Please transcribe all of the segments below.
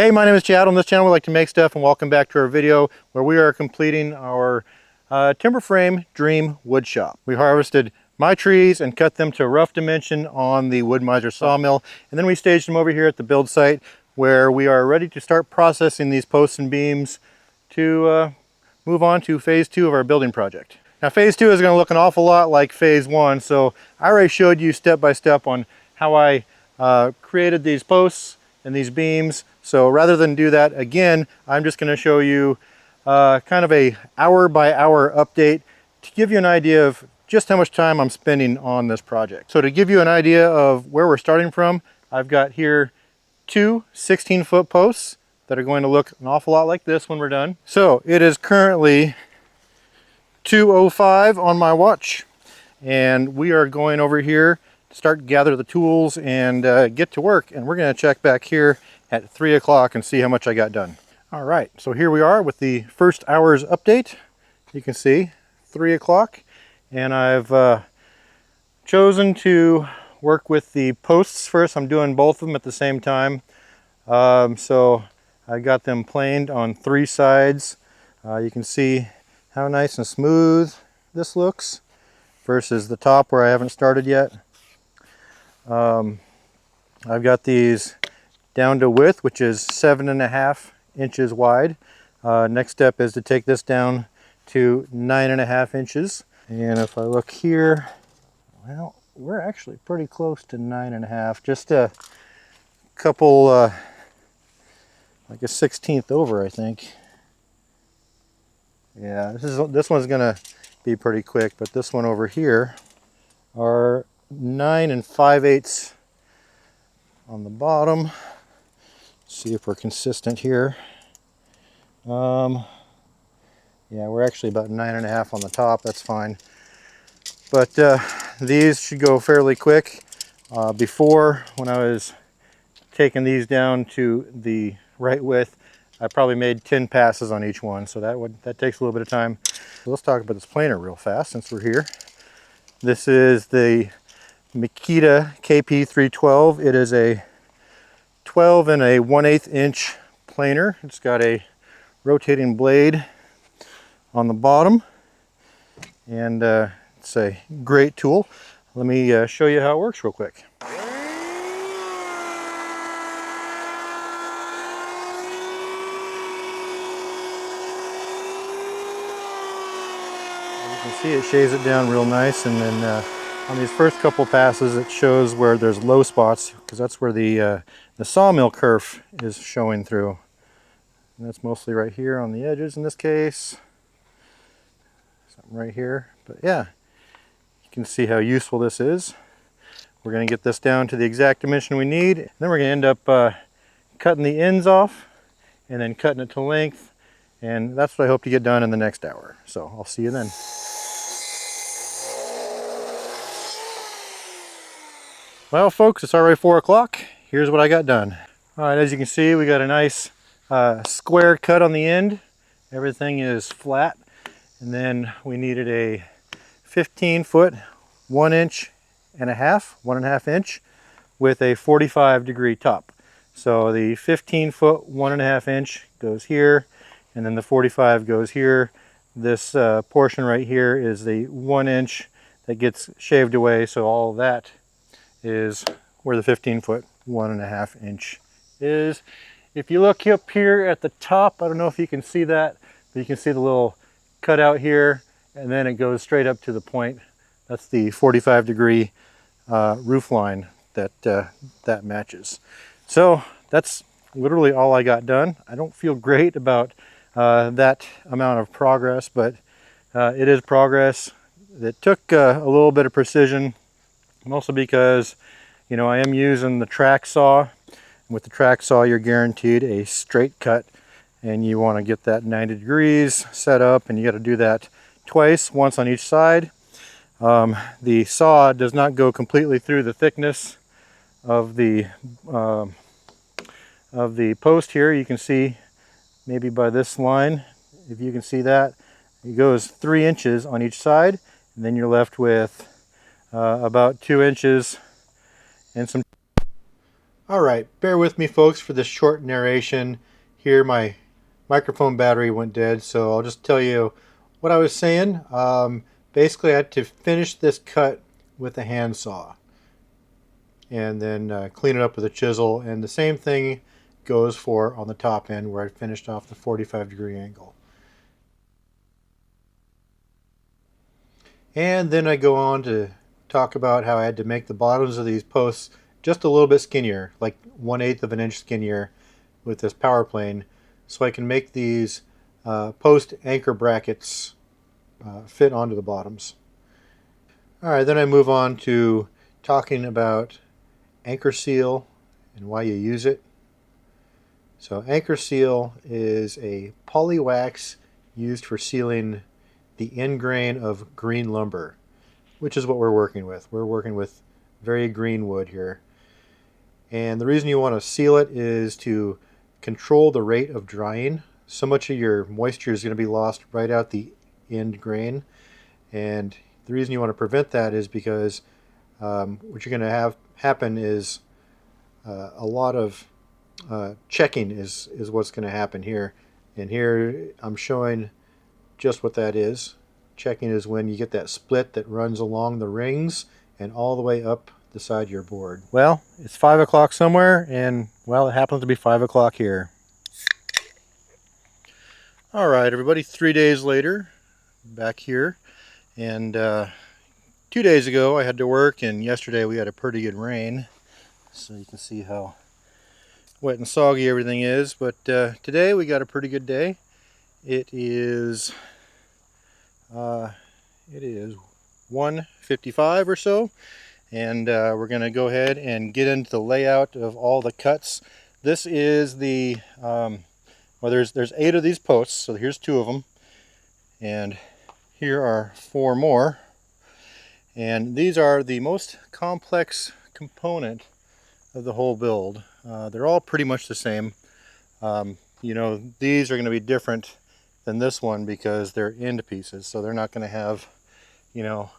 Hey, my name is Chad. On this channel we like to make stuff, and welcome back to our video where we are completing our timber frame dream wood shop. We harvested my trees and cut them to rough dimension on the Wood-Mizer sawmill, and then we staged them over here at the build site where we are ready to start processing these posts and beams to move on to phase 2 of our building project. Now phase 2 is going to look an awful lot like phase 1, so I already showed you step by step on how I created these posts and these beams. So rather than do that again, I'm just going to show you kind of a hour by hour update to give you an idea of just how much time I'm spending on this project. So to give you an idea of where we're starting from, I've got here two 16-foot posts that are going to look an awful lot like this when we're done. So it is currently 2:05 on my watch, and we are going over here to start gather the tools and get to work, and we're going to check back here at 3 o'clock and see how much I got done. All right, so here we are with the first hour's update. You can see 3 o'clock, and I've chosen to work with the posts first. I'm doing both of them at the same time. So I got them planed on 3 sides. You can see how nice and smooth this looks versus the top where I haven't started yet. I've got these down to width, which is 7.5 inches wide. Next step is to take this down to 9.5 inches. And if I look here, well, we're actually pretty close to 9.5, just a couple, like a 16th over, I think. Yeah, this one's gonna be pretty quick, but this one over here are 9 5/8 on the bottom. See if we're consistent here. Yeah, we're actually about 9.5 on the top. That's fine. But these should go fairly quick. Before, when I was taking these down to the right width, I probably made 10 passes on each one, so that takes a little bit of time. So let's talk about this planer real fast since we're here. This is the Makita KP312. It is a 12 and a 1/8 inch planer. It's got a rotating blade on the bottom, and it's a great tool. Let me show you how it works real quick. You can see it shaves it down real nice, and then on these first couple passes it shows where there's low spots, because that's where the sawmill kerf is showing through. And that's mostly right here on the edges in this case. Something right here. But yeah, you can see how useful this is. We're going to get this down to the exact dimension we need. And then we're going to end up cutting the ends off and then cutting it to length. And that's what I hope to get done in the next hour. So I'll see you then. Well, folks, it's already 4 o'clock. Here's what I got done. All right, as you can see, we got a nice square cut on the end. Everything is flat. And then we needed a 15-foot, 1.5 inch with a 45-degree top. So the 15-foot, 1.5 inch goes here, and then the 45 goes here. This portion right here is the 1 inch that gets shaved away, so all of that is where the 15-foot, 1.5 inch is. If you look up here at the top, I don't know if you can see that, but you can see the little cutout here, and then it goes straight up to the point. That's the 45-degree roof line that matches. So that's literally all I got done. I don't feel great about that amount of progress, but it is progress. It took a little bit of precision, mostly because, you know, I am using the track saw. With the track saw, you're guaranteed a straight cut, and you want to get that 90 degrees set up, and you got to do that twice, once on each side. The saw does not go completely through the thickness of the post here. You can see maybe by this line, if you can see that, it goes 3 inches on each side, and then you're left with about 2 inches and some. Alright, bear with me folks for this short narration. Here my microphone battery went dead, so I'll just tell you what I was saying. Basically I had to finish this cut with a handsaw and then clean it up with a chisel, and the same thing goes for on the top end where I finished off the 45-degree angle. And then I go on to talk about how I had to make the bottoms of these posts just a little bit skinnier, like 1/8 of an inch skinnier with this power plane, so I can make these post anchor brackets fit onto the bottoms. Alright, then I move on to talking about anchor seal and why you use it. So anchor seal is a poly wax used for sealing the end grain of green lumber, which is what we're working with. We're working with very green wood here. And the reason you want to seal it is to control the rate of drying. So much of your moisture is going to be lost right out the end grain. And the reason you want to prevent that is because what you're going to have happen is a lot of checking is what's going to happen here. And here I'm showing just what that is. Checking is when you get that split that runs along the rings and all the way up the side of your board. Well, it's 5 o'clock somewhere, and well, it happens to be 5 o'clock here. All right, everybody, 3 days later, back here, and 2 days ago I had to work, and yesterday we had a pretty good rain, so you can see how wet and soggy everything is. But today we got a pretty good day. It is 1:55 or so, and we're going to go ahead and get into the layout of all the cuts. This is the well, there's 8 of these posts, so here's 2 of them, and here are 4 more, and these are the most complex component of the whole build. They're all pretty much the same. You know, these are going to be different than this one because they're end pieces, so they're not going to have, you know,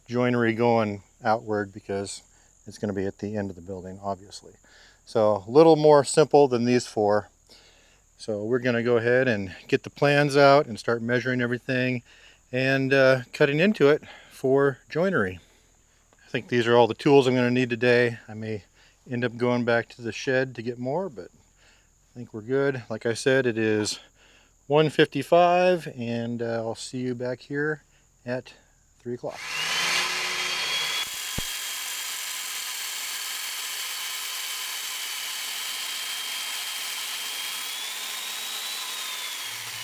joinery going outward because it's going to be at the end of the building, obviously. So a little more simple than these 4. So we're going to go ahead and get the plans out and start measuring everything and cutting into it for joinery. I think these are all the tools I'm going to need today. I may end up going back to the shed to get more, but I think we're good. Like I said, it is 1:55, and I'll see you back here at 3 o'clock.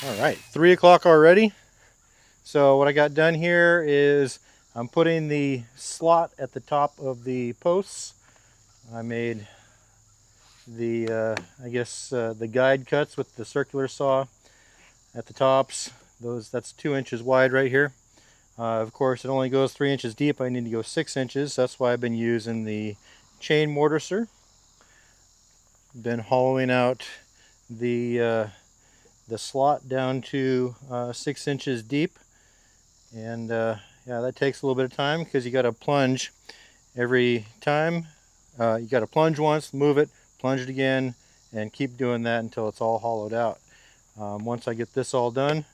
All right, 3 o'clock already. So what I got done here is I'm putting the slot at the top of the posts. I made the the guide cuts with the circular saw at the tops. That's 2 inches wide right here. Of course, it only goes 3 inches deep. I need to go 6 inches. That's why I've been using the chain mortiser. Been hollowing out the slot down to 6 inches deep, and yeah, that takes a little bit of time because you got to plunge every time. You got to plunge once, move it, plunge it again, and keep doing that until it's all hollowed out. Once I get this all done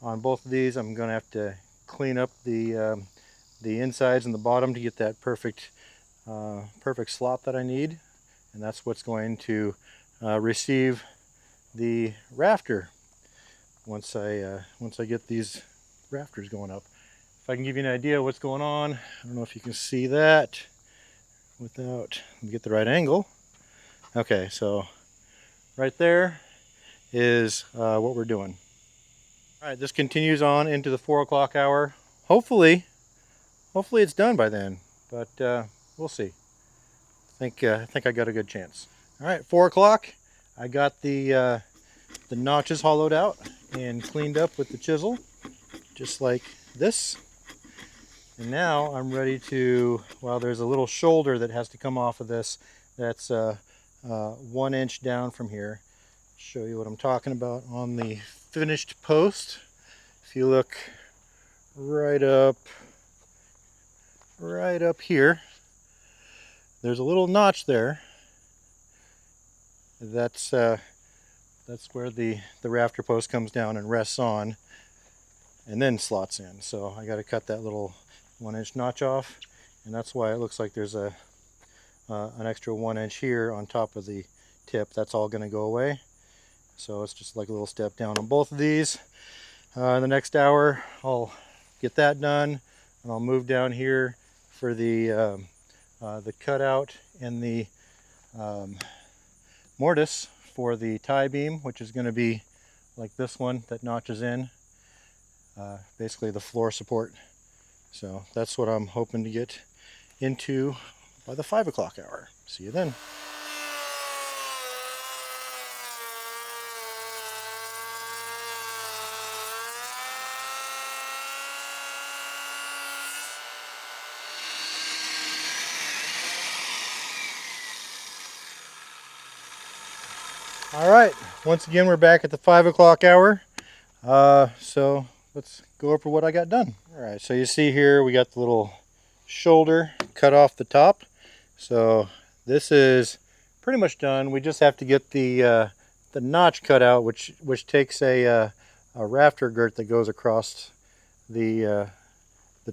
on both of these, I'm going to have to clean up the insides and the bottom to get that perfect slot that I need, and that's what's going to receive the rafter once I get these rafters going up. If I can give you an idea of what's going on, I don't know if you can see that without, let me get the right angle. Okay, so right there is what we're doing. All right, this continues on into the 4 o'clock hour. Hopefully it's done by then, but we'll see. I think I got a good chance. All right, 4 o'clock. I got the notches hollowed out and cleaned up with the chisel, just like this. And now I'm ready to, well, there's a little shoulder that has to come off of this that's 1 inch down from here. Show you what I'm talking about on the finished post. If you look right up here, there's a little notch there. That's where the rafter post comes down and rests on and then slots in. So I got to cut that little 1-inch notch off, and that's why it looks like there's an extra 1 inch here on top of the tip. That's all going to go away. So it's just like a little step down on both of these. In the next hour I'll get that done, and I'll move down here for the cutout and the mortise for the tie beam, which is going to be like this one that notches in, basically the floor support. So that's what I'm hoping to get into by the 5 o'clock hour. See you then. All right, once again we're back at the 5 o'clock hour. So let's go over what I got done. All right, so you see here we got the little shoulder cut off the top. So this is pretty much done. We just have to get the notch cut out, which takes a rafter girt that goes across the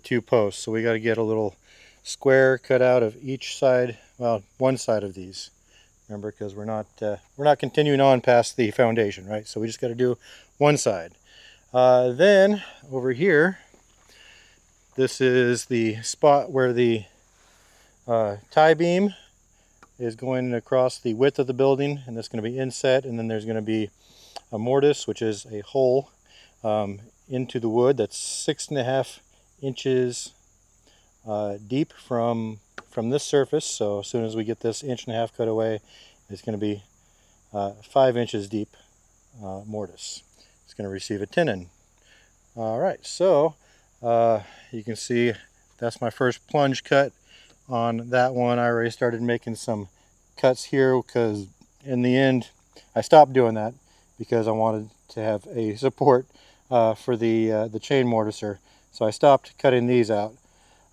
two posts. So we got to get a little square cut out of each side. Well, one side of these. Remember, because we're not continuing on past the foundation, right? So we just got to do one side. Then over here, this is the spot where the tie beam is going across the width of the building, and that's going to be inset, and then there's going to be a mortise, which is a hole into the wood that's 6.5 inches deep from this surface. So as soon as we get this 1.5 inch cut away, it's going to be 5 inches deep mortise. It's going to receive a tenon. All right, so you can see that's my first plunge cut on that one. I already started making some cuts here because in the end I stopped doing that because I wanted to have a support for the chain mortiser. So I stopped cutting these out.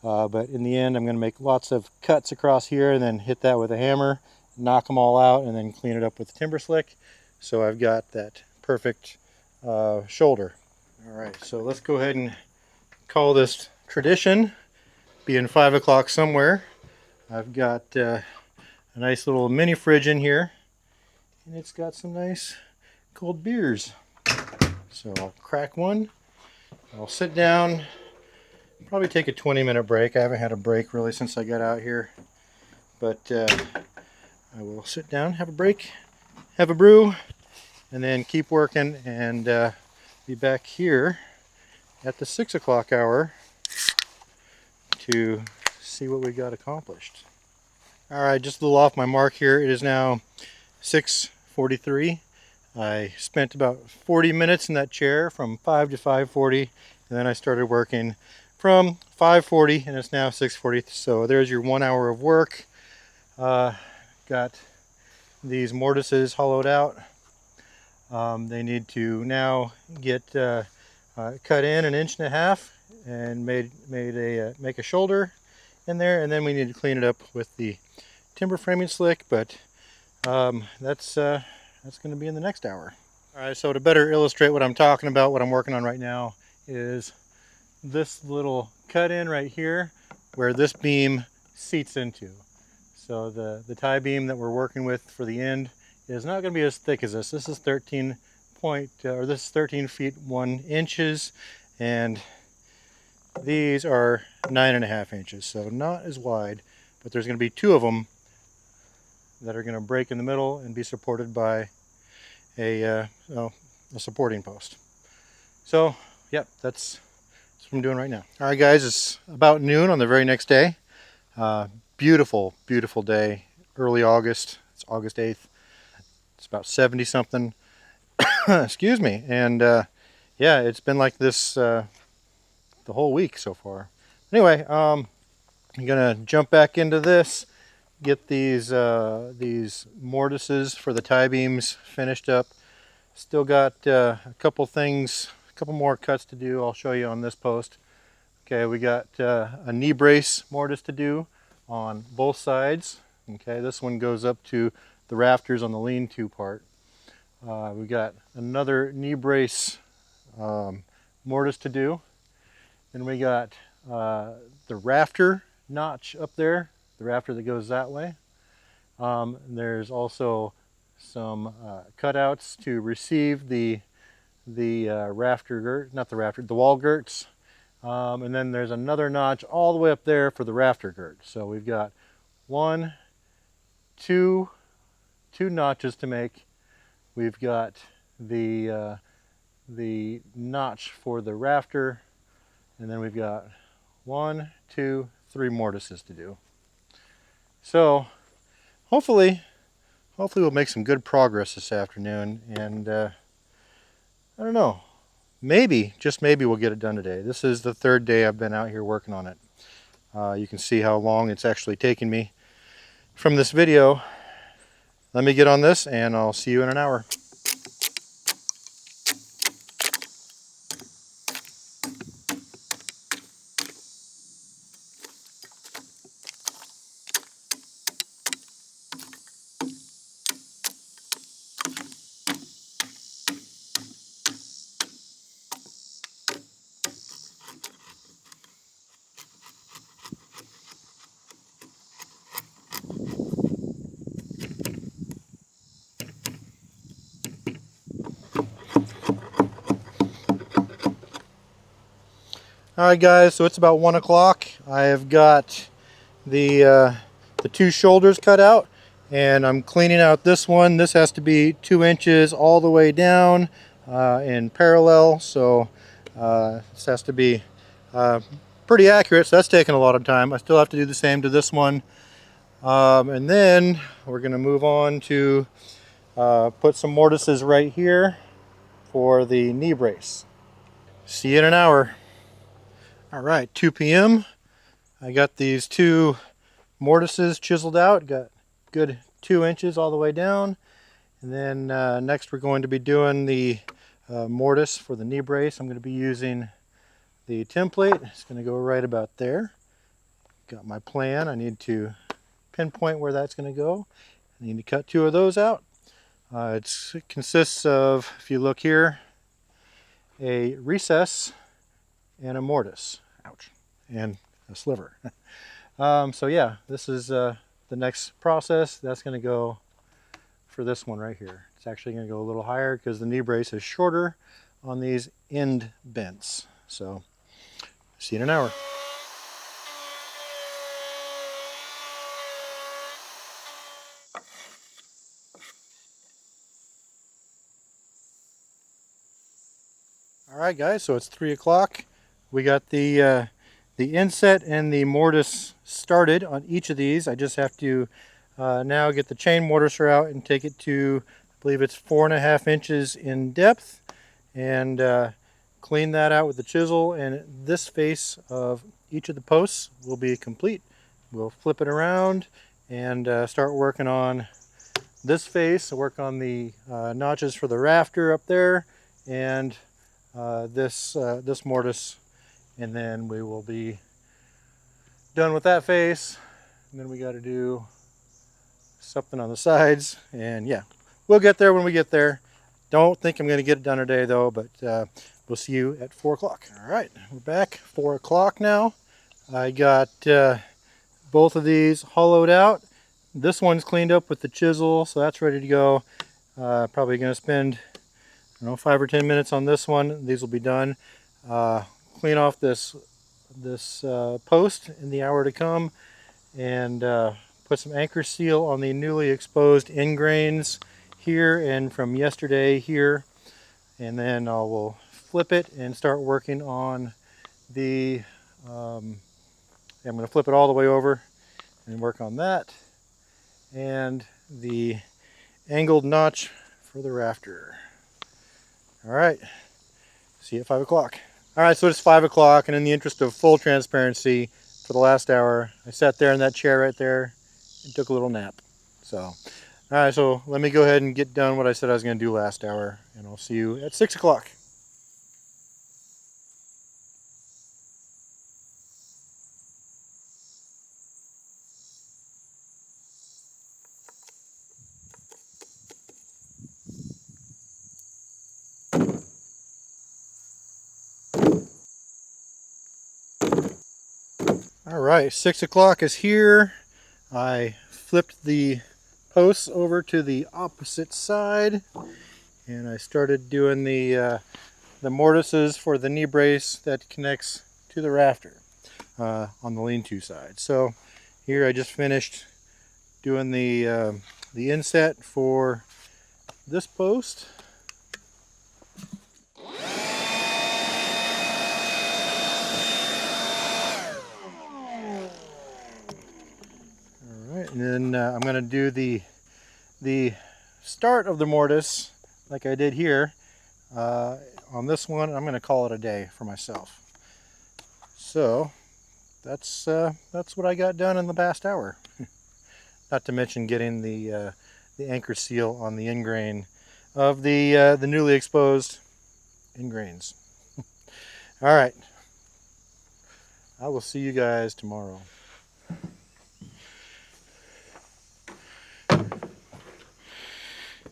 But in the end, I'm going to make lots of cuts across here and then hit that with a hammer, knock them all out, and then clean it up with timber slick. So I've got that perfect shoulder. All right, so let's go ahead and call this tradition, being 5 o'clock somewhere. I've got a nice little mini fridge in here, and it's got some nice cold beers. So I'll crack one, I'll sit down, probably take a 20-minute break. I haven't had a break really since I got out here, but I will sit down, have a break, have a brew, and then keep working, and be back here at the 6 o'clock hour to see what we got accomplished. All right, just a little off my mark here. It is now 6:43. I spent about 40 minutes in that chair from 5 to 5:40, and then I started working from 5:40, and it's now 6:40. So there's your 1 hour of work. Got these mortises hollowed out. They need to now get cut in 1.5 inches and make a shoulder in there, and then we need to clean it up with the timber framing slick. But that's going to be in the next hour. All right, so to better illustrate what I'm talking about, what I'm working on right now is this little cut in right here where this beam seats into. So the tie beam that we're working with for the end is not going to be as thick as this. This is 13 feet 1 inches, and these are 9.5 inches, so not as wide, but there's going to be 2 of them that are going to break in the middle and be supported by a supporting post. So yep, that's what I'm doing right now. All right guys, it's about noon on the very next day. Beautiful, beautiful day, early August. It's August 8th. It's about 70 something. Excuse me. And yeah, it's been like this the whole week so far. Anyway, I'm gonna jump back into this, get these mortises for the tie beams finished up. Still got a couple more cuts to do. I'll show you on this post. Okay, we got a knee brace mortise to do on both sides. Okay, this one goes up to the rafters on the lean-to part. We got another knee brace mortise to do. Then we got the rafter notch up there, the rafter that goes that way. There's also some cutouts to receive the rafter girt, not the rafter, the wall girts. And then there's another notch all the way up there for the rafter girt. So we've got two notches to make. We've got the notch for the rafter, and then we've got 1, 2, 3 mortises to do. So hopefully we'll make some good progress this afternoon, and I don't know, maybe, just maybe we'll get it done today. This is the third day I've been out here working on it. You can see how long it's actually taken me from this video. Let me get on this and I'll see you in an hour. Alright guys, so it's about 1 o'clock. I have got the 2 shoulders cut out, and I'm cleaning out this one. This has to be 2 inches all the way down in parallel, so this has to be pretty accurate, so that's taking a lot of time. I still have to do the same to this one. And then we're going to move on to put some mortises right here for the knee brace. See you in an hour. Alright, 2 p.m. I got these 2 mortises chiseled out, got good 2 inches all the way down. And then next we're going to be doing the mortise for the knee brace. I'm going to be using the template. It's going to go right about there. Got my plan. I need to pinpoint where that's going to go. I need to cut 2 of those out. It consists of, if you look here, a recess and a mortise. Ouch. And a sliver. So yeah, this is the next process. That's going to go for this one right here. It's actually going to go a little higher because the knee brace is shorter on these end bends. So see you in an hour. Alright guys, so it's 3 o'clock. We got the inset and the mortise started on each of these. I just have to now get the chain mortiser out and take it to, I believe it's 4.5 inches in depth, and clean that out with the chisel, and this face of each of the posts will be complete. We'll flip it around and start working on this face, work on the notches for the rafter up there, and this mortise, and then we will be done with that face. And then we got to do something on the sides, and yeah, we'll get there when we get there. Don't think I'm going to get it done today though, but we'll see you at 4 o'clock. All right, we're back, 4 o'clock now. I got both of these hollowed out. This one's cleaned up with the chisel, so that's ready to go. Probably going to spend, I don't know, 5 or 10 minutes on this one. These will be done. Clean off this post in the hour to come, and put some anchor seal on the newly exposed end grains here and from yesterday here, and then I will flip it and start working on the I'm going to flip it all the way over and work on that and the angled notch for the rafter. All right, see you at 5 o'clock. All right, so it's 5 o'clock, and in the interest of full transparency, for the last hour, I sat there in that chair right there and took a little nap. So, all right, so let me go ahead and get done what I said I was going to do last hour, and I'll see you at 6 o'clock. All right, 6 o'clock is here. I flipped the posts over to the opposite side, and I started doing the mortises for the knee brace that connects to the rafter on the lean-to side. So here I just finished doing the inset for this post. All right, and then I'm going to do the start of the mortise like I did here. On this one, I'm going to call it a day for myself. So that's what I got done in the past hour. Not to mention getting the anchor seal on the ingrain of the newly exposed ingrains. All right, I will see you guys tomorrow.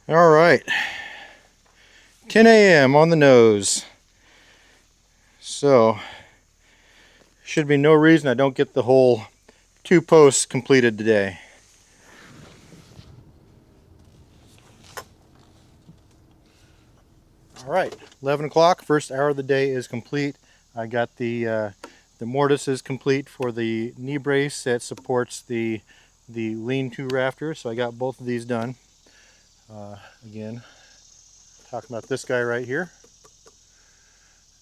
All right, 10 a.m. on the nose. So should be no reason I don't get the whole 2 posts completed today. All right, 11 o'clock, first hour of the day is complete. I got the mortises complete for the knee brace that supports the lean-to rafter, so I got both of these done. Again, talking about this guy right here.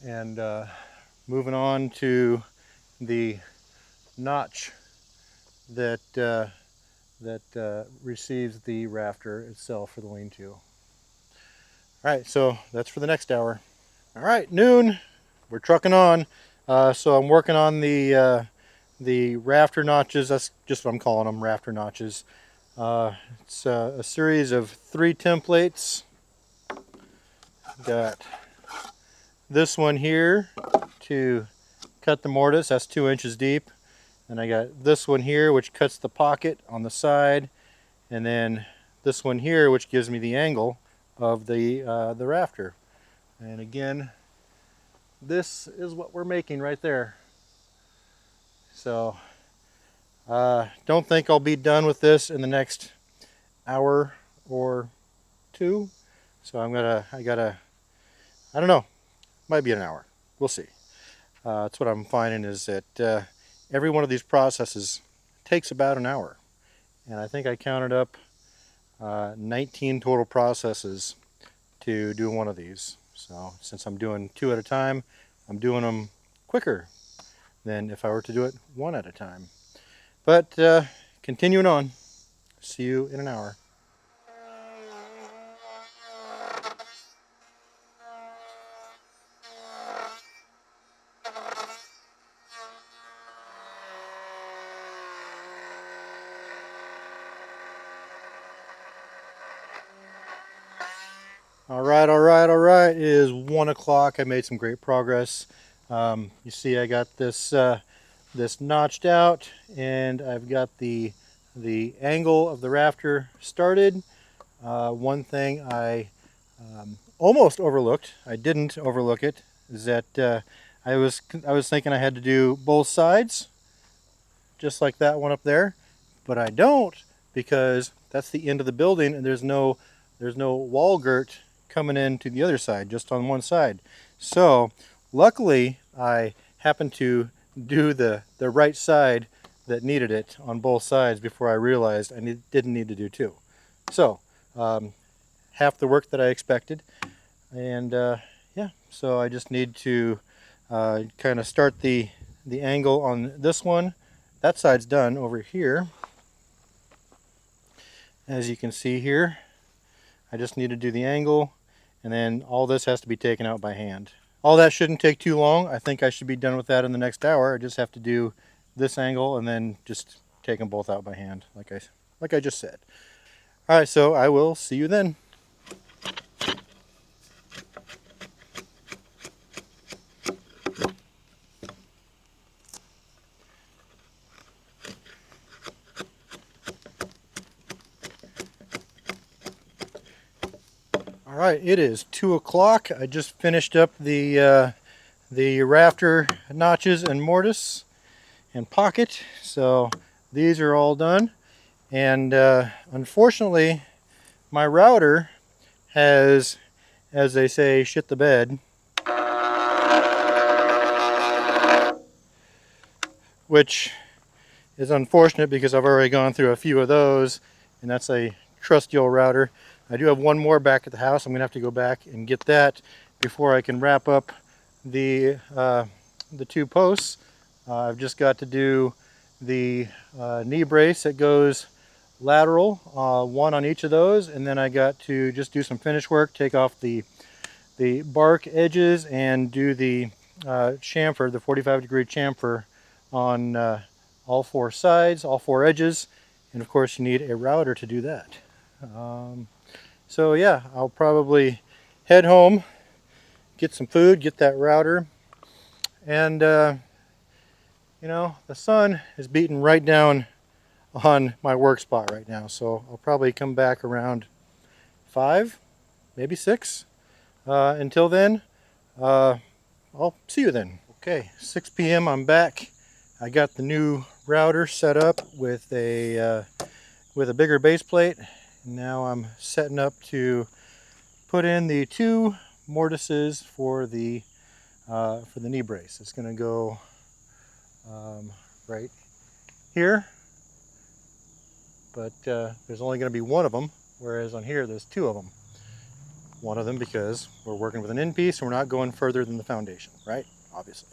And moving on to the notch that receives the rafter itself for the lean-to. All right, so that's for the next hour. All right, noon, we're trucking on. So I'm working on the rafter notches. That's just what I'm calling them, rafter notches. It's a series of 3 templates. Got this one here to cut the mortise. That's 2 inches deep. And I got this one here, which cuts the pocket on the side, and then this one here, which gives me the angle of the rafter. And again, this is what we're making right there. So don't think I'll be done with this in the next hour or 2. So I don't know, might be an hour. We'll see. That's what I'm finding, is that every one of these processes takes about an hour. And I think I counted up 19 total processes to do one of these. So since I'm doing 2 at a time, I'm doing them quicker than if I were to do it 1 at a time. But continuing on, see you in an hour. All right. It is 1 o'clock. I made some great progress. You see, I got this this notched out, and I've got the angle of the rafter started. One thing I almost overlooked, I didn't overlook it, is that I was thinking I had to do both sides, just like that one up there, but I don't, because that's the end of the building, and there's no wall girt coming in to the other side, just on one side. So luckily I happened to do the right side that needed it on both sides before I realized I didn't need to do 2. So half the work that I expected, and yeah, so I just need to kind of start the angle on this one. That side's done over here. As you can see here, I just need to do the angle, and then all this has to be taken out by hand. All that shouldn't take too long. I think I should be done with that in the next hour. I just have to do this angle and then just take them both out by hand, like I just said. All right, so I will see you then. All right, it is 2 o'clock. I just finished up the rafter notches and mortise, and pocket. So these are all done. And unfortunately, my router has, as they say, shit the bed. Which is unfortunate because I've already gone through a few of those, and that's a trusty old router. I do have one more back at the house. I'm gonna have to go back and get that before I can wrap up the 2 posts. I've just got to do the knee brace that goes lateral, 1 on each of those, and then I got to just do some finish work, take off the bark edges and do the chamfer, the 45-degree chamfer on all 4 sides, all 4 edges, and of course you need a router to do that. So yeah, I'll probably head home, get some food, get that router, and you know, the sun is beating right down on my work spot right now, so I'll probably come back around 5, maybe 6. Until then, I'll see you then. Okay, 6 p.m. I'm back. I got the new router set up with a bigger base plate. Now I'm setting up to put in the 2 mortises for the knee brace. It's going to go right here, but there's only going to be 1 of them, whereas on here there's 2 of them. 1 of them because we're working with an end piece and we're not going further than the foundation, right? Obviously.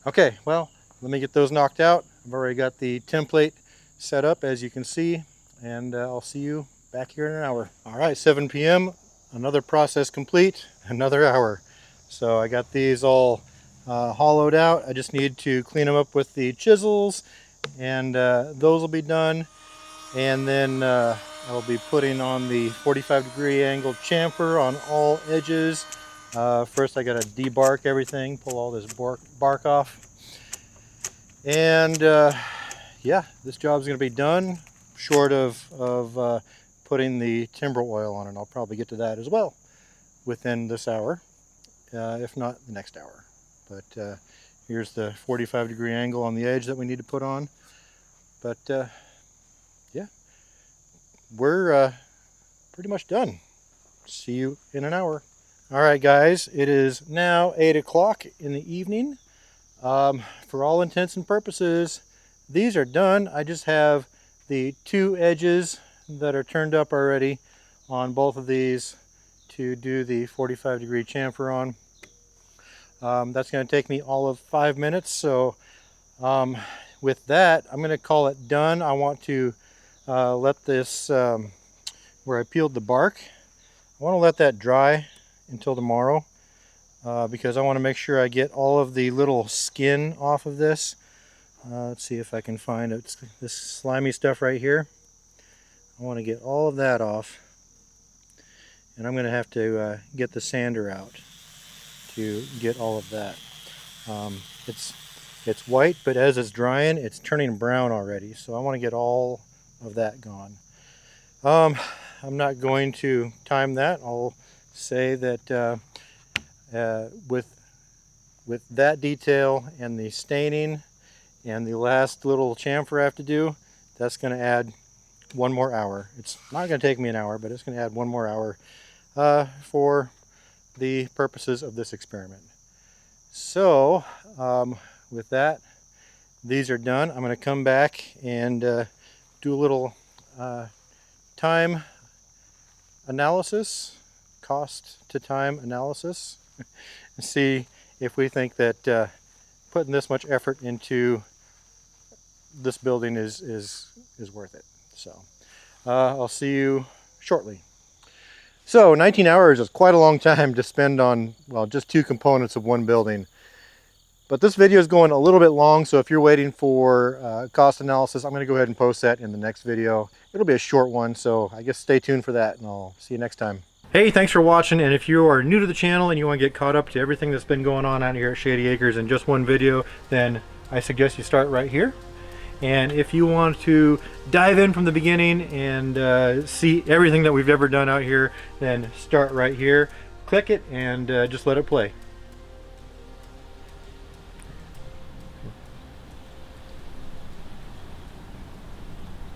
Okay, well, let me get those knocked out. I've already got the template set up, as you can see, and I'll see you back here in an hour. All right, 7 p.m., another process complete, another hour. So I got these all hollowed out. I just need to clean them up with the chisels, and those will be done. And then I'll be putting on the 45-degree angled chamfer on all edges. First I got to debark everything, pull all this bark off. And yeah, this job's going to be done, short of putting the timber oil on it. I'll probably get to that as well within this hour, if not the next hour. But here's the 45-degree angle on the edge that we need to put on. But yeah, we're pretty much done. See you in an hour. All right, guys, it is now 8 o'clock in the evening. For all intents and purposes, these are done. I just have the 2 edges that are turned up already on both of these to do the 45-degree chamfer on. That's going to take me all of 5 minutes. So with that, I'm going to call it done. I want to let this, where I peeled the bark, I want to let that dry until tomorrow. Because I want to make sure I get all of the little skin off of this. Let's see if I can find it. It's this slimy stuff right here. I want to get all of that off, and I'm going to have to get the sander out to get all of that. It's white, but as it's drying, it's turning brown already. So I want to get all of that gone. I'm not going to time that. I'll say that with that detail and the staining and the last little chamfer I have to do, that's going to add 1 more hour. It's not going to take me an hour, but it's going to add 1 more hour for the purposes of this experiment. So with that, these are done. I'm going to come back and do a little time analysis, cost to time analysis, and see if we think that putting this much effort into this building is worth it. So I'll see you shortly. So 19 hours is quite a long time to spend on, well, just 2 components of 1 building. But this video is going a little bit long, so if you're waiting for cost analysis, I'm going to go ahead and post that in the next video. It'll be a short one, so I guess stay tuned for that, and I'll see you next time. Hey, thanks for watching, and if you are new to the channel and you want to get caught up to everything that's been going on out here at Shady Acres in just 1 video, then I suggest you start right here. And if you want to dive in from the beginning and see everything that we've ever done out here, then start right here, click it, and just let it play.